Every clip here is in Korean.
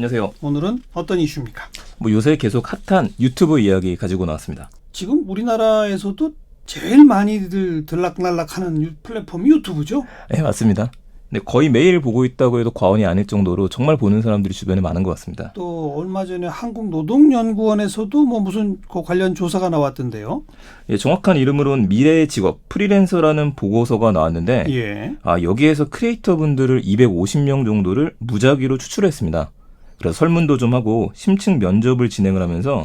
안녕하세요. 오늘은 어떤 이슈입니까? 요새 계속 핫한 유튜브 이야기 가지고 나왔습니다. 지금 우리나라에서도 제일 많이들 들락날락하는 플랫폼이 유튜브죠? 네, 맞습니다. 근데 거의 매일 보고 있다고 해도 과언이 아닐 정도로 정말 보는 사람들이 주변에 많은 것 같습니다. 또 얼마 전에 한국노동연구원에서도 무슨 관련 조사가 나왔던데요? 예, 정확한 이름으로는 미래의 직업 프리랜서라는 보고서가 나왔는데 예. 여기에서 크리에이터 분들을 250명 정도를 무작위로 추출했습니다. 그래서 설문도 좀 하고 심층 면접을 진행을 하면서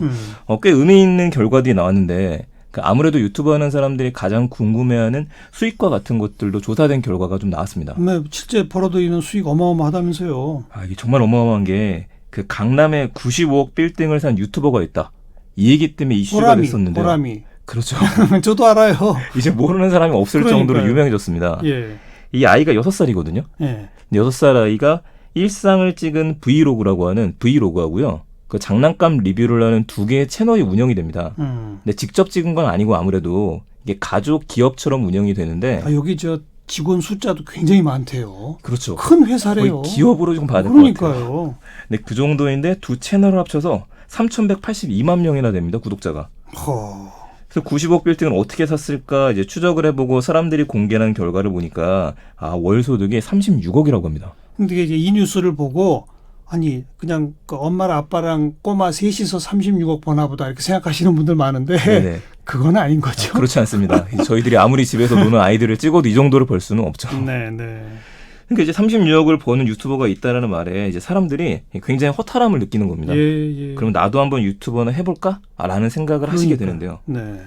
꽤 의미 있는 결과들이 나왔는데 아무래도 유튜브 하는 사람들이 가장 궁금해하는 수익과 같은 것들도 조사된 결과가 좀 나왔습니다. 실제 벌어들이는 수익 어마어마하다면서요. 이게 정말 어마어마한 게 그 강남에 95억 빌딩을 산 유튜버가 있다. 이 얘기 때문에 이슈가 됐었는데요. 보람이. 그렇죠. 저도 알아요. 이제 모르는 사람이 없을 그러니까요. 정도로 유명해졌습니다. 예. 이 아이가 6살이거든요. 예. 6살 아이가 일상을 찍은 브이로그라고 하는 브이로그하고요. 그 장난감 리뷰를 하는 두 개의 채널이 운영이 됩니다. 근데 직접 찍은 건 아니고 아무래도 이게 가족 기업처럼 운영이 되는데 여기 직원 숫자도 굉장히 많대요. 그렇죠. 큰 회사래요. 거의 기업으로 좀 봐야 될 것 같아요. 그러니까요. 근데 그 정도인데 두 채널을 합쳐서 3,182만 명이나 됩니다. 구독자가. 그래서 90억 빌딩을 어떻게 샀을까 이제 추적을 해보고 사람들이 공개한 결과를 보니까 월 소득이 36억이라고 합니다. 근데 이제 이 뉴스를 보고 그냥 엄마랑 아빠랑 꼬마 셋이서 36억 버나 보다 이렇게 생각하시는 분들 많은데 네네. 그건 아닌 거죠. 그렇지 않습니다. 저희들이 아무리 집에서 노는 아이들을 찍어도 이 정도를 벌 수는 없죠. 네. 그러니까 이제 36억을 버는 유튜버가 있다라는 말에 이제 사람들이 굉장히 허탈함을 느끼는 겁니다. 예. 그럼 나도 한번 유튜버는 해볼까? 라는 생각을 하시게 되는데요. 네.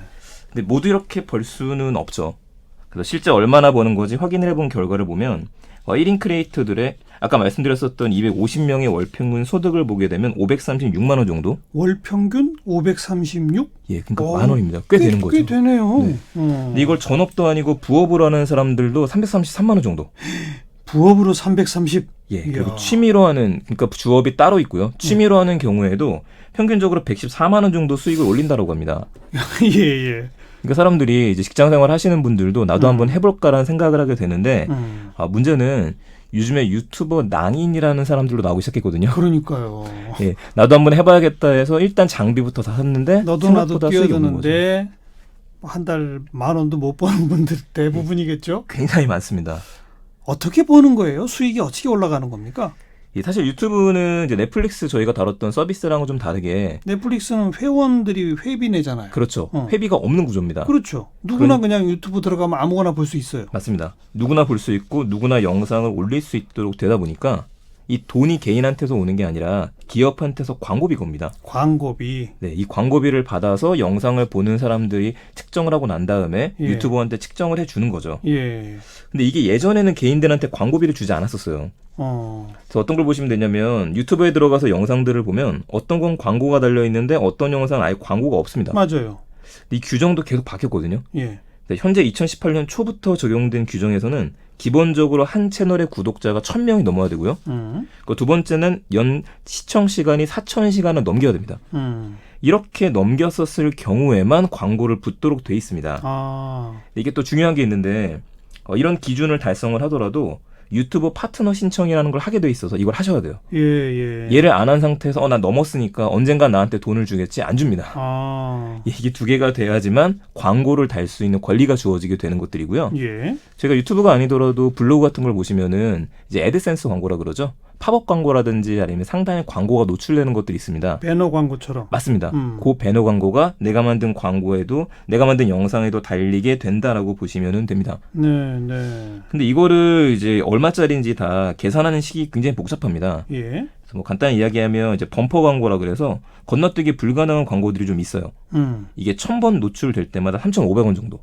근데 모두 이렇게 벌 수는 없죠. 그래서 실제 얼마나 버는 거지 확인을 해본 결과를 보면 1인 크리에이터들의 아까 말씀드렸었던 250명의 월 평균 소득을 보게 되면 536만 원 정도? 월 평균 536? 예, 그러니까 만 원입니다. 꽤 되는 거죠. 꽤 되네요. 네. 근데 이걸 전업도 아니고 부업으로 하는 사람들도 333만 원 정도. 부업으로 330? 예, 그리고 취미로 하는, 그러니까 주업이 따로 있고요. 취미로 하는 경우에도 평균적으로 114만 원 정도 수익을 올린다라고 합니다. 예. 그러니까 사람들이 이제 직장 생활 하시는 분들도 나도 한번 해볼까라는 생각을 하게 되는데 문제는 요즘에 유튜버 낭인이라는 사람들도 나오기 시작했거든요. 그러니까요. 예, 나도 한번 해봐야겠다 해서 일단 장비부터 다 샀는데 너도 나도 뛰어드는데 한 달 10,000원도 못 버는 분들 대부분이겠죠? 굉장히 많습니다. 어떻게 버는 거예요? 수익이 어떻게 올라가는 겁니까? 사실 유튜브는 이제 넷플릭스 저희가 다뤘던 서비스랑은 좀 다르게 넷플릭스는 회원들이 회비 내잖아요. 그렇죠. 회비가 없는 구조입니다. 그렇죠. 누구나 그냥 유튜브 들어가면 아무거나 볼 수 있어요. 맞습니다. 누구나 볼 수 있고 누구나 영상을 올릴 수 있도록 되다 보니까 이 돈이 개인한테서 오는 게 아니라 기업한테서 광고비가 옵니다. 광고비. 네, 이 광고비를 받아서 영상을 보는 사람들이 측정을 하고 난 다음에 유튜버한테 측정을 해주는 거죠. 예. 근데 이게 예전에는 개인들한테 광고비를 주지 않았었어요. 그래서 어떤 걸 보시면 되냐면 유튜브에 들어가서 영상들을 보면 어떤 건 광고가 달려있는데 어떤 영상은 아예 광고가 없습니다. 맞아요. 이 규정도 계속 바뀌었거든요. 예. 현재 2018년 초부터 적용된 규정에서는 기본적으로 한 채널의 구독자가 1,000명이 넘어야 되고요. 두 번째는 연 시청 시간이 4,000시간을 넘겨야 됩니다. 이렇게 넘겼었을 경우에만 광고를 붙도록 돼 있습니다. 이게 또 중요한 게 있는데 이런 기준을 달성을 하더라도 유튜브 파트너 신청이라는 걸 하게 돼 있어서 이걸 하셔야 돼요. 예. 얘를 안 한 상태에서 난 넘었으니까 언젠가 나한테 돈을 주겠지 안 줍니다. 이게 두 개가 돼야지만 광고를 달 수 있는 권리가 주어지게 되는 것들이고요. 예. 제가 유튜브가 아니더라도 블로그 같은 걸 보시면은 이제 애드센스 광고라 그러죠. 팝업 광고라든지 아니면 상당히 광고가 노출되는 것들이 있습니다. 배너 광고처럼. 맞습니다. 그 배너 광고가 내가 만든 광고에도 내가 만든 영상에도 달리게 된다라고 보시면 됩니다. 네. 근데 이거를 이제 얼마짜리인지 다 계산하는 식이 굉장히 복잡합니다. 예. 그래서 간단히 이야기하면 이제 범퍼 광고라 그래서 건너뛰기 불가능한 광고들이 좀 있어요. 이게 1,000번 노출될 때마다 3,500원 정도.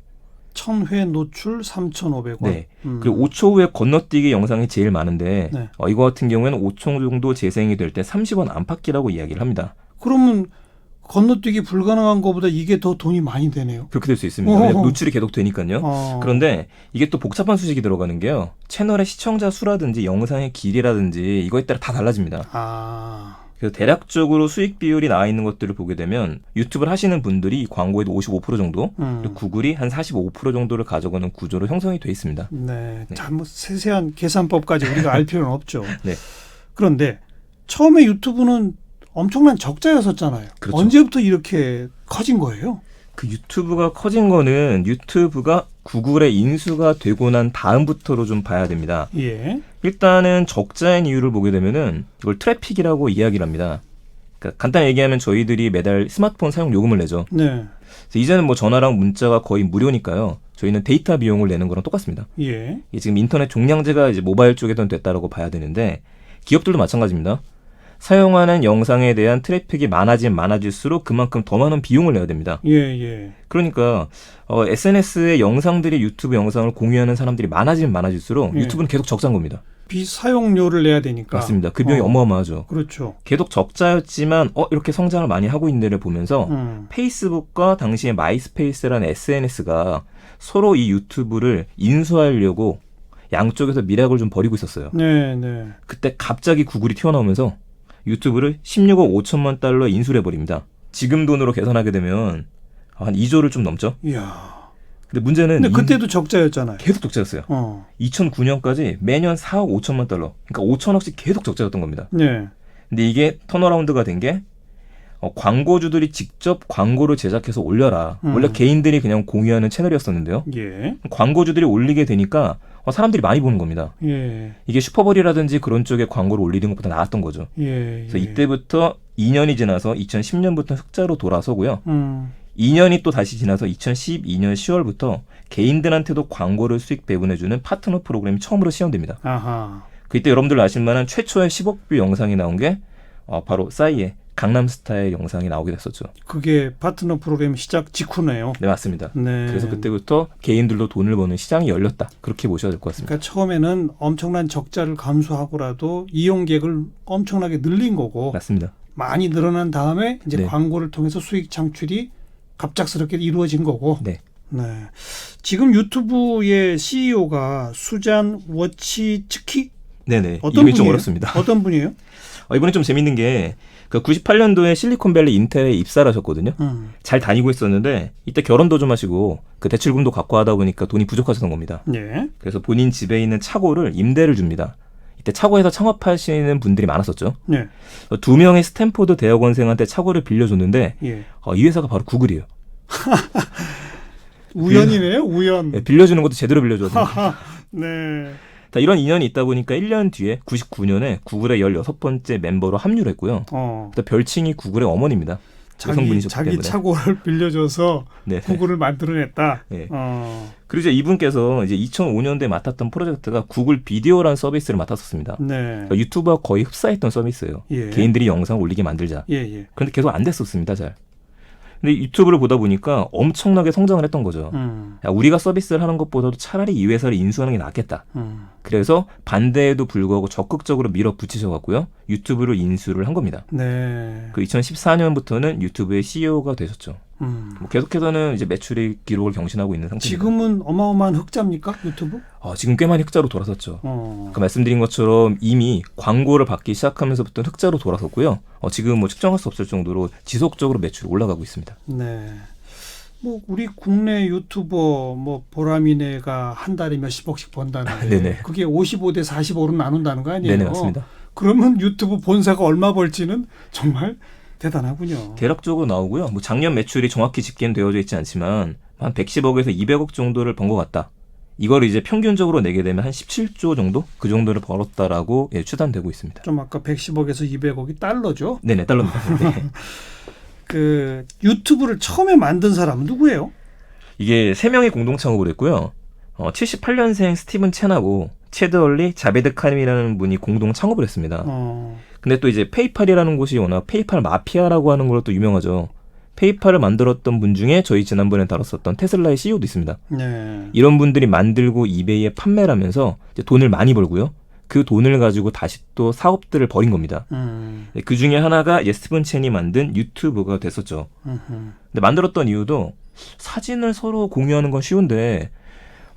1,000회 노출 3,500원. 네. 그리고 5초 후에 건너뛰기 영상이 제일 많은데 이거 같은 경우에는 5초 정도 재생이 될 때 30원 안팎이라고 이야기를 합니다. 그러면 건너뛰기 불가능한 것보다 이게 더 돈이 많이 되네요. 그렇게 될 수 있습니다. 왜냐면 노출이 계속 되니까요. 그런데 이게 또 복잡한 수식이 들어가는 게요. 채널의 시청자 수라든지 영상의 길이라든지 이거에 따라 다 달라집니다. 그래서 대략적으로 수익 비율이 나와 있는 것들을 보게 되면 유튜브를 하시는 분들이 광고에도 55% 정도, 그리고 구글이 한 45% 정도를 가져가는 구조로 형성이 돼 있습니다. 네. 참 세세한 계산법까지 우리가 알 필요는 없죠. 네. 그런데 처음에 유튜브는 엄청난 적자였었잖아요. 그렇죠. 언제부터 이렇게 커진 거예요? 그 유튜브가 커진 거는 유튜브가 구글에 인수가 되고 난 다음부터로 좀 봐야 됩니다. 예. 일단은 적자인 이유를 보게 되면은 이걸 트래픽이라고 이야기를 합니다. 그러니까 간단히 얘기하면 저희들이 매달 스마트폰 사용 요금을 내죠. 네. 그래서 이제는 뭐 전화랑 문자가 거의 무료니까요. 저희는 데이터 비용을 내는 거랑 똑같습니다. 예. 이게 지금 인터넷 종량제가 이제 모바일 쪽에선 됐다라고 봐야 되는데 기업들도 마찬가지입니다. 사용하는 영상에 대한 트래픽이 많아질수록 그만큼 더 많은 비용을 내야 됩니다. 예, 예. 그러니까 SNS에 영상들이 유튜브 영상을 공유하는 사람들이 많아질수록 예. 유튜브는 계속 적자인 겁니다. 비사용료를 내야 되니까. 맞습니다. 그 비용이 어마어마하죠. 그렇죠. 계속 적자였지만 이렇게 성장을 많이 하고 있는 데를 보면서 페이스북과 당시에 마이스페이스라는 SNS가 서로 이 유튜브를 인수하려고 양쪽에서 미락을 좀 벌이고 있었어요. 네, 네. 그때 갑자기 구글이 튀어나오면서 유튜브를 16억 5천만 달러에 인수를 해버립니다. 지금 돈으로 계산하게 되면 한 2조를 좀 넘죠. 이야. 근데 문제는 근데 그때도 적자였잖아요. 계속 적자였어요. 2009년까지 매년 4억 5천만 달러. 그러니까 5천억씩 계속 적자였던 겁니다. 네. 근데 이게 턴어라운드가 된 게 광고주들이 직접 광고를 제작해서 올려라. 원래 개인들이 그냥 공유하는 채널이었었는데요. 예. 광고주들이 올리게 되니까 사람들이 많이 보는 겁니다. 예. 이게 슈퍼볼이라든지 그런 쪽에 광고를 올리는 것보다 나았던 거죠. 예. 그래서 이때부터 2년이 지나서 2010년부터 흑자로 돌아서고요. 2년이 또 다시 지나서 2012년 10월부터 개인들한테도 광고를 수익 배분해주는 파트너 프로그램이 처음으로 시행됩니다. 아하. 그때 여러분들 아실 만한 최초의 10억 뷰 영상이 나온 게 바로 싸이의 강남스타일 영상이 나오게 됐었죠. 그게 파트너 프로그램 시작 직후네요. 네, 맞습니다. 네. 그래서 그때부터 개인들도 돈을 버는 시장이 열렸다. 그렇게 보셔야 될 것 같습니다. 그러니까 처음에는 엄청난 적자를 감수하고라도 이용객을 엄청나게 늘린 거고 맞습니다. 많이 늘어난 다음에 이제 네. 광고를 통해서 수익 창출이 갑작스럽게 이루어진 거고. 네. 네. 지금 유튜브의 CEO가 수잔 워치츠키 네네. 어떤 이름이 좀 분이에요? 어렵습니다. 어떤 분이에요? 이번에 좀 재밌는 게 98년도에 실리콘밸리 인텔에 입사를 하셨거든요. 잘 다니고 있었는데 이때 결혼도 좀 하시고 그 대출금도 갚고 하다 보니까 돈이 부족하셨던 겁니다. 네. 그래서 본인 집에 있는 차고를 임대를 줍니다. 이때 차고에서 창업하시는 분들이 많았었죠. 네. 2명의 스탠포드 대학원생한테 차고를 빌려줬는데 예. 이 회사가 바로 구글이에요. 우연이네요. 우연. 네, 빌려주는 것도 제대로 빌려줘야 네. 자, 이런 인연이 있다 보니까 1년 뒤에 99년에 구글의 16번째 멤버로 합류를 했고요. 또 별칭이 구글의 어머니입니다. 여성분이셨기 자기 때문에. 차고를 빌려줘서 네. 구글을 만들어냈다. 네. 그리고 이제 이분께서 이제 2005년도에 맡았던 프로젝트가 구글 비디오라는 서비스를 맡았었습니다. 네. 그러니까 유튜브와 거의 흡사했던 서비스예요. 예. 개인들이 영상 올리게 만들자. 예, 예. 그런데 계속 안 됐었습니다, 잘. 근데 유튜브를 보다 보니까 엄청나게 성장을 했던 거죠. 야, 우리가 서비스를 하는 것보다도 차라리 이 회사를 인수하는 게 낫겠다. 그래서 반대에도 불구하고 적극적으로 밀어붙이셔갖고요. 유튜브를 인수를 한 겁니다. 네. 그 2014년부터는 유튜브의 CEO가 되셨죠. 뭐 계속해서는 이제 매출의 기록을 경신하고 있는 상태입니다. 지금은 어마어마한 흑자입니까? 유튜브? 지금 꽤 많이 흑자로 돌아섰죠. 아까 말씀드린 것처럼 이미 광고를 받기 시작하면서부터 흑자로 돌아섰고요. 지금 뭐 측정할 수 없을 정도로 지속적으로 매출이 올라가고 있습니다. 네. 뭐 우리 국내 유튜버 뭐 보람이네가 한 달에 몇십억씩 번다는데 네네. 그게 55대 45로 나눈다는 거 아니에요? 네네, 맞습니다. 그러면 유튜브 본사가 얼마 벌지는 정말 대단하군요. 대략적으로 나오고요. 뭐 작년 매출이 정확히 집계는 되어져 있지 않지만 한 110억에서 200억 정도를 번 것 같다. 이걸 이제 평균적으로 내게 되면 한 17조 정도? 그 정도를 벌었다라고 추산되고 있습니다. 좀 아까 110억에서 200억이 달러죠? 네네, 달러입니다. 네. 그 유튜브를 처음에 만든 사람은 누구예요? 이게 3명이 공동 창업을 했고요. 78년생 스티븐 첸하고 체드 얼리, 자베드 카님이라는 분이 공동 창업을 했습니다. 근데 또 이제 페이팔이라는 곳이 워낙 페이팔 마피아라고 하는 걸로 또 유명하죠. 페이팔을 만들었던 분 중에 저희 지난번에 다뤘었던 테슬라의 CEO도 있습니다. 네. 이런 분들이 만들고 이베이에 판매를 하면서 이제 돈을 많이 벌고요. 그 돈을 가지고 다시 또 사업들을 벌인 겁니다. 그 중에 하나가 스티븐 첸이 만든 유튜브가 됐었죠. 근데 만들었던 이유도 사진을 서로 공유하는 건 쉬운데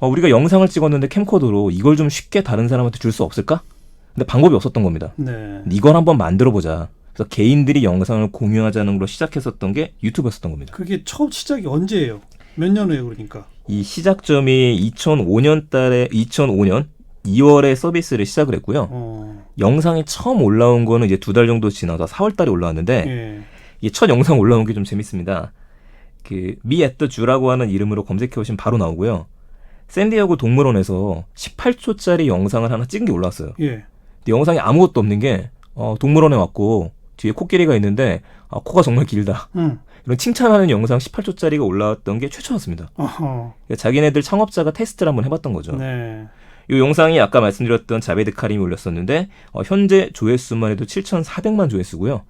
우리가 영상을 찍었는데 캠코더로 이걸 좀 쉽게 다른 사람한테 줄 수 없을까? 근데 방법이 없었던 겁니다. 네. 이걸 한번 만들어보자. 그래서 개인들이 영상을 공유하자는 걸로 시작했었던 게 유튜브였었던 겁니다. 그게 처음 시작이 언제예요? 몇 년 후에 그러니까? 이 시작점이 2005년 2월에 서비스를 시작을 했고요. 영상이 처음 올라온 거는 이제 2달 정도 지나서 4월 달에 올라왔는데 예. 이게 첫 영상 올라온 게 좀 재밌습니다. 그 Me at the Zoo라고 하는 이름으로 검색해 보시면 바로 나오고요. 샌디에고 동물원에서 18초짜리 영상을 하나 찍은 게 올라왔어요. 예. 근데 영상이 아무것도 없는 게 동물원에 왔고 뒤에 코끼리가 있는데 코가 정말 길다. 이런 칭찬하는 영상 18초짜리가 올라왔던 게 최초였습니다. 어허. 그러니까 자기네들 창업자가 테스트를 한번 해봤던 거죠. 네. 이 영상이 아까 말씀드렸던 자베드 카림이 올렸었는데 현재 조회수만 해도 7,400만 조회수고요.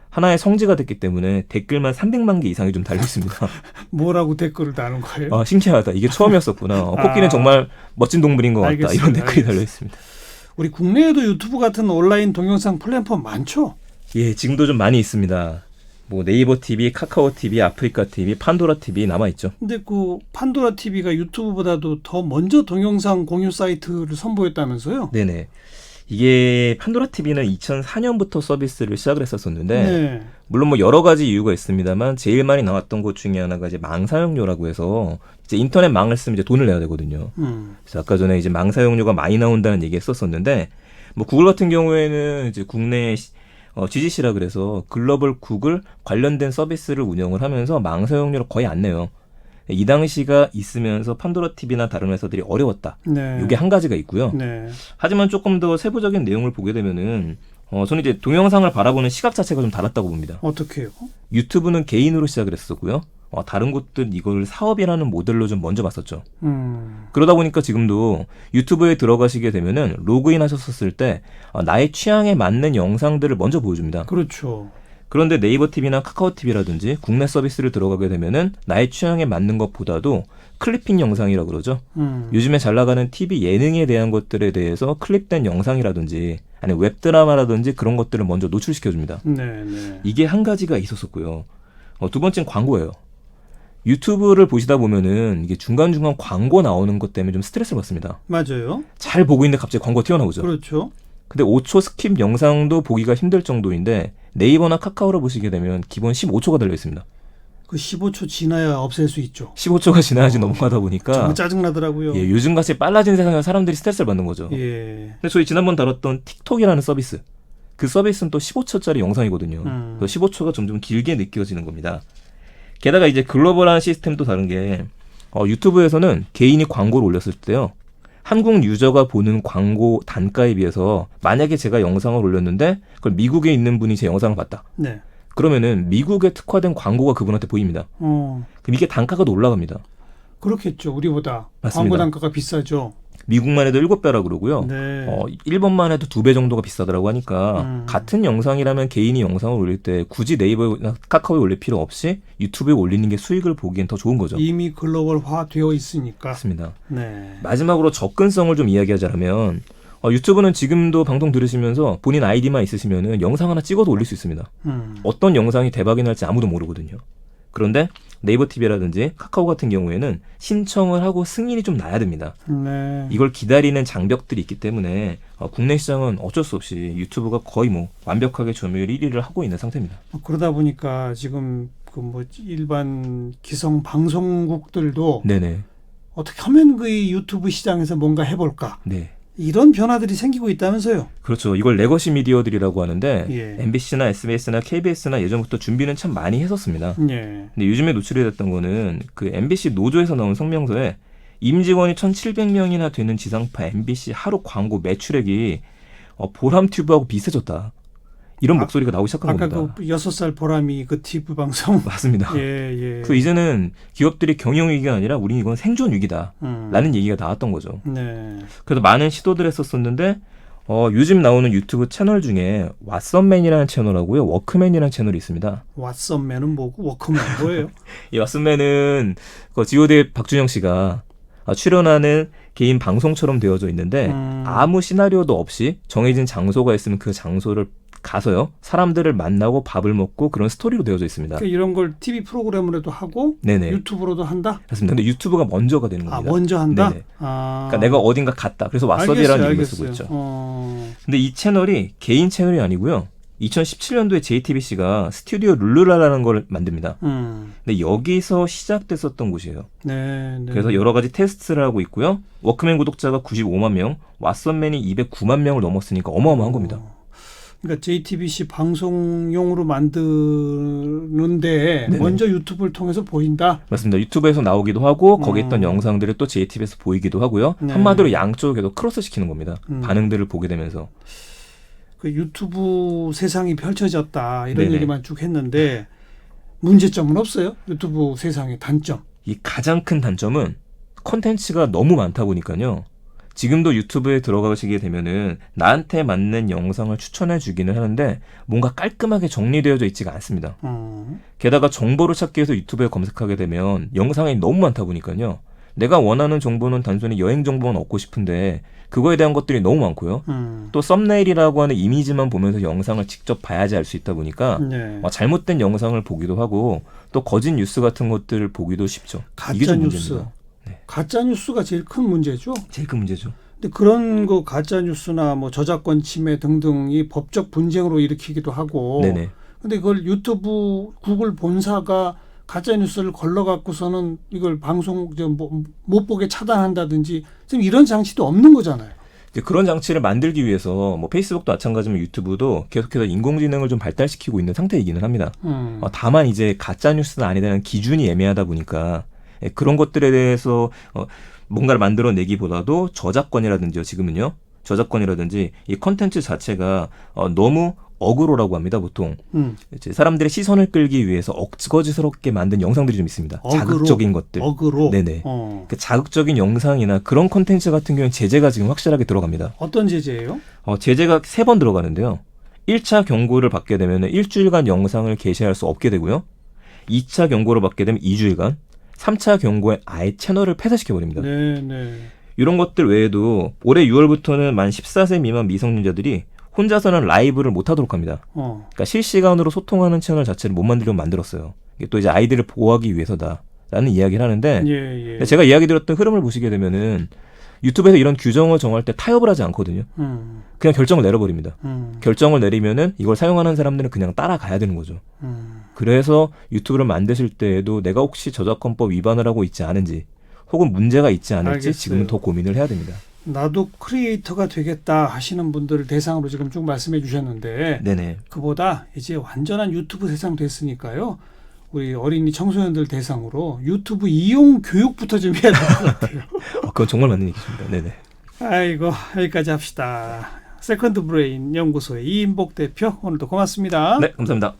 하나의 성지가 됐기 때문에 댓글만 300만 개 이상이 좀 달려있습니다. 뭐라고 댓글을 다는 거예요? 신기하다. 이게 처음이었었구나. 코끼리는 정말 멋진 동물인 것 같다. 알겠습니다. 이런 댓글이 달려있습니다. 우리 국내에도 유튜브 같은 온라인 동영상 플랫폼 많죠? 예, 지금도 좀 많이 있습니다. 뭐 네이버 TV, 카카오 TV, 아프리카 TV, 판도라 TV 남아있죠. 근데 그 판도라 TV가 유튜브보다도 더 먼저 동영상 공유 사이트를 선보였다면서요? 네네. 이게 판도라 TV는 2004년부터 서비스를 시작을 했었었는데 네. 물론 뭐 여러 가지 이유가 있습니다만 제일 많이 나왔던 것 중에 하나가 이제 망 사용료라고 해서 이제 인터넷 망을 쓰면 이제 돈을 내야 되거든요. 그래서 아까 전에 이제 망 사용료가 많이 나온다는 얘기 했었었는데 뭐 구글 같은 경우에는 이제 국내 GGC라 그래서 글로벌 구글 관련된 서비스를 운영을 하면서 망 사용료를 거의 안 내요. 이 당시가 있으면서 판도라 TV나 다른 회사들이 어려웠다. 네. 이게 한 가지가 있고요. 네. 하지만 조금 더 세부적인 내용을 보게 되면은 저는 이제 동영상을 바라보는 시각 자체가 좀 달랐다고 봅니다. 어떻게요? 유튜브는 개인으로 시작을 했었고요. 다른 곳들 이걸 사업이라는 모델로 좀 먼저 봤었죠. 그러다 보니까 지금도 유튜브에 들어가시게 되면은 로그인 하셨었을 때 나의 취향에 맞는 영상들을 먼저 보여줍니다. 그렇죠. 그런데 네이버 TV나 카카오 TV라든지 국내 서비스를 들어가게 되면은 나의 취향에 맞는 것보다도 클리핑 영상이라고 그러죠. 요즘에 잘 나가는 TV 예능에 대한 것들에 대해서 클립된 영상이라든지 아니 웹드라마라든지 그런 것들을 먼저 노출시켜줍니다. 네, 네. 이게 한 가지가 있었었고요. 두 번째는 광고예요. 유튜브를 보시다 보면은 이게 중간중간 광고 나오는 것 때문에 좀 스트레스를 받습니다. 맞아요. 잘 보고 있는데 갑자기 광고가 튀어나오죠. 그렇죠. 근데 5초 스킵 영상도 보기가 힘들 정도인데 네이버나 카카오를 보시게 되면 기본 15초가 달려 있습니다. 그 15초 지나야 없앨 수 있죠. 15초가 지나야지 넘어가다 보니까 정말 짜증나더라고요. 예, 요즘같이 빨라진 세상에 사람들이 스트레스를 받는 거죠. 예. 근데 저희 지난번 다뤘던 틱톡이라는 서비스, 그 서비스는 또 15초짜리 영상이거든요. 그래서 15초가 점점 길게 느껴지는 겁니다. 게다가 이제 글로벌한 시스템도 다른 게 유튜브에서는 개인이 광고를 올렸을 때요. 한국 유저가 보는 광고 단가에 비해서 만약에 제가 영상을 올렸는데 그걸 미국에 있는 분이 제 영상을 봤다. 네. 그러면은 미국에 특화된 광고가 그분한테 보입니다. 그럼 이게 단가가 더 올라갑니다. 그렇겠죠. 우리보다. 맞습니다. 광고 단가가 비싸죠. 미국만 해도 7배라 그러고요. 네. 일본만 해도 2배 정도가 비싸더라고 하니까 같은 영상이라면 개인이 영상을 올릴 때 굳이 네이버나 카카오에 올릴 필요 없이 유튜브에 올리는 게 수익을 보기엔 더 좋은 거죠. 이미 글로벌화 되어 있으니까. 맞습니다. 네. 마지막으로 접근성을 좀 이야기하자면 유튜브는 지금도 방송 들으시면서 본인 아이디만 있으시면은 영상 하나 찍어도 올릴 수 있습니다. 어떤 영상이 대박이 날지 아무도 모르거든요. 그런데 네이버 TV라든지 카카오 같은 경우에는 신청을 하고 승인이 좀 나야 됩니다. 네. 이걸 기다리는 장벽들이 있기 때문에 국내 시장은 어쩔 수 없이 유튜브가 거의 뭐 완벽하게 점유율 1위를 하고 있는 상태입니다. 그러다 보니까 지금 그 뭐 일반 기성 방송국들도 네네. 어떻게 하면 그 유튜브 시장에서 뭔가 해볼까? 네. 이런 변화들이 생기고 있다면서요? 그렇죠. 이걸 레거시 미디어들이라고 하는데 예. MBC나 SBS나 KBS나 예전부터 준비는 참 많이 했었습니다. 예. 근데 요즘에 노출이 됐던 거는 그 MBC 노조에서 나온 성명서에 임직원이 1,700명이나 되는 지상파 MBC 하루 광고 매출액이 보람튜브하고 비슷해졌다. 이런 목소리가 나오기 시작한 아까 겁니다. 그 6살 보람이 그 TV 방송. 맞습니다. 예, 예. 그 이제는 기업들이 경영 위기가 아니라 우린 이건 생존 위기다라는 얘기가 나왔던 거죠. 네. 그래서 많은 시도를 했었었는데 요즘 나오는 유튜브 채널 중에 왓썸맨이라는 채널하고요, 워크맨이라는 채널이 있습니다. 왓썸맨은 뭐고 워크맨 뭐예요? 이 왓썸맨은 그 G.O.D 박준영 씨가 출연하는 개인 방송처럼 되어져 있는데 아무 시나리오도 없이 정해진 장소가 있으면 그 장소를 가서요 사람들을 만나고 밥을 먹고 그런 스토리로 되어져 있습니다. 그러니까 이런 걸 TV 프로그램으로도 하고 네네. 유튜브로도 한다? 맞습니다. 근데 유튜브가 먼저가 되는 겁니다. 먼저 한다? 네네. 그러니까 내가 어딘가 갔다. 그래서 왓썹이라는 이름을 쓰고 있죠. 근데 이 채널이 개인 채널이 아니고요. 2017년도에 JTBC가 스튜디오 룰루라라는 걸 만듭니다. 근데 여기서 시작됐었던 곳이에요. 네. 그래서 여러 가지 테스트를 하고 있고요. 워크맨 구독자가 95만 명, 왓슨맨이 209만 명을 넘었으니까 어마어마한 겁니다. 그러니까 JTBC 방송용으로 만드는데 네네. 먼저 유튜브를 통해서 보인다? 맞습니다. 유튜브에서 나오기도 하고 거기에 있던 영상들을 또 JTBC에서 보이기도 하고요. 네. 한마디로 양쪽을 계속 크로스 시키는 겁니다. 반응들을 보게 되면서. 그 유튜브 세상이 펼쳐졌다 이런 네네. 얘기만 쭉 했는데 문제점은 없어요? 유튜브 세상의 단점. 이 가장 큰 단점은 콘텐츠가 너무 많다 보니까요. 지금도 유튜브에 들어가시게 되면은 나한테 맞는 영상을 추천해 주기는 하는데 뭔가 깔끔하게 정리되어져 있지가 않습니다. 게다가 정보를 찾기 위해서 유튜브에 검색하게 되면 영상이 너무 많다 보니까요. 내가 원하는 정보는 단순히 여행 정보만 얻고 싶은데 그거에 대한 것들이 너무 많고요. 또 썸네일이라고 하는 이미지만 보면서 영상을 직접 봐야지 알 수 있다 보니까 네. 잘못된 영상을 보기도 하고 또 거짓 뉴스 같은 것들을 보기도 쉽죠. 이게 가짜 좀 뉴스. 문제입니다. 네. 가짜 뉴스가 제일 큰 문제죠. 제일 큰 문제죠. 근데 그런 거 가짜 뉴스나 뭐 저작권 침해 등등이 법적 분쟁으로 일으키기도 하고. 네네. 근데 그걸 유튜브 구글 본사가 가짜 뉴스를 걸러 갖고서는 이걸 방송 못 보게 차단한다든지 지금 이런 장치도 없는 거잖아요. 이제 그런 장치를 만들기 위해서 뭐 페이스북도 마찬가지면 유튜브도 계속해서 인공지능을 좀 발달시키고 있는 상태이기는 합니다. 다만 이제 가짜 뉴스는 아니라는 기준이 애매하다 보니까 그런 것들에 대해서 뭔가를 만들어내기보다도 저작권이라든지요. 지금은요. 저작권이라든지 이 컨텐츠 자체가 너무 어그로라고 합니다. 보통 이제 사람들의 시선을 끌기 위해서 억지거지스럽게 만든 영상들이 좀 있습니다. 어그로? 자극적인 것들. 어그로. 네네. 그 자극적인 영상이나 그런 컨텐츠 같은 경우는 제재가 지금 확실하게 들어갑니다. 어떤 제재예요? 제재가 3번 들어가는데요. 1차 경고를 받게 되면 일주일간 영상을 게시할 수 없게 되고요. 2차 경고를 받게 되면 2주일간, 3차 경고에 아예 채널을 폐쇄시켜버립니다. 네. 이런 것들 외에도 올해 6월부터는 만 14세 미만 미성년자들이 혼자서는 라이브를 못하도록 합니다. 그러니까 실시간으로 소통하는 채널 자체를 못 만들려고 만들었어요. 이게 또 이제 아이들을 보호하기 위해서다라는 이야기를 하는데 예. 제가 이야기 드렸던 흐름을 보시게 되면은 유튜브에서 이런 규정을 정할 때 타협을 하지 않거든요. 그냥 결정을 내려버립니다. 결정을 내리면은 이걸 사용하는 사람들은 그냥 따라가야 되는 거죠. 그래서 유튜브를 만드실 때에도 내가 혹시 저작권법 위반을 하고 있지 않은지 혹은 문제가 있지 않을지 알겠어요. 지금은 더 고민을 해야 됩니다. 나도 크리에이터가 되겠다 하시는 분들을 대상으로 지금 쭉 말씀해 주셨는데 네네. 그보다 이제 완전한 유튜브 세상 됐으니까요. 우리 어린이 청소년들 대상으로 유튜브 이용 교육부터 좀 해야 될 것 같아요. 그건 정말 맞는 얘기십니다. 네네. 아이고 여기까지 합시다. 세컨드 브레인 연구소의 이인복 대표 오늘도 고맙습니다. 네, 감사합니다.